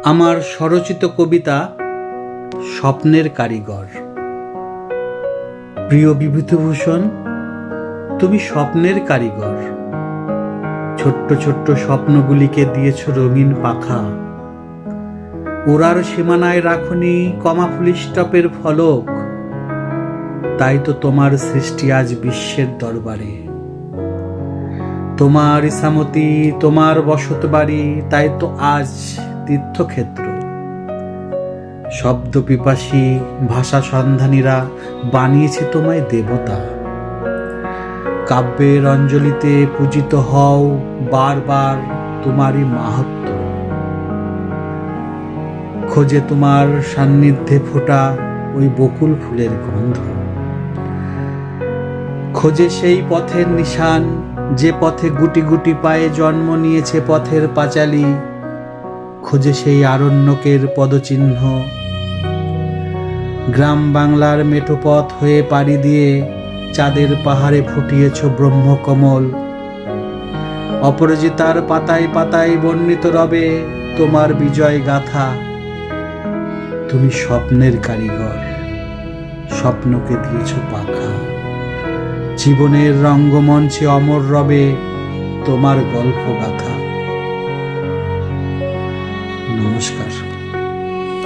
আমার স্বরচিত কবিতা স্বপ্নের কারিগর। প্রিয় বিভূতিভূষণ, তুমি স্বপ্নের কারিগর। ছোট্ট ছোট্ট স্বপ্নগুলিকে দিয়েছ রঙিন পাখা। ওরার সীমানায় রাখনি কমা ফুলস্টপের ফলক। তাই তো তোমার সৃষ্টি আজ বিশ্বের দরবারে। তোমার ইসামতি, তোমার বসত বাড়ি, তাই তো আজ তীর্থক্ষেত্র। শব্দ পিপাসী ভাষা সন্ধানীরা বানিয়েছে তোমায় দেবতা। কাব্যের অঞ্জলিতে পূজিত হও বারবার তোমারই মাহাত্ম্য। খোঁজে তোমার সান্নিধ্যে ফোটা ওই বকুল ফুলের গন্ধ। খোঁজে সেই পথের নিশান, যে পথে গুটি গুটি পায়ে জন্ম নিয়েছে পথের পাঁচালী। খোঁজে সেই আরণ্যকের পদচিহ্ন। গ্রাম বাংলার মেঠো পথ হয়ে পাড়ি দিয়ে চাঁদের পাহাড়ে ফুটিয়েছ ব্রহ্মকমল। অপরাজিতার পাতায় পাতায় বর্ণিত রবে তোমার বিজয় গাথা। তুমি স্বপ্নের কারিগর, স্বপ্নকে দিয়েছ পাখা। জীবনের রঙ্গমঞ্চে অমর রবে তোমার গল্প গাথা। নমস্কার।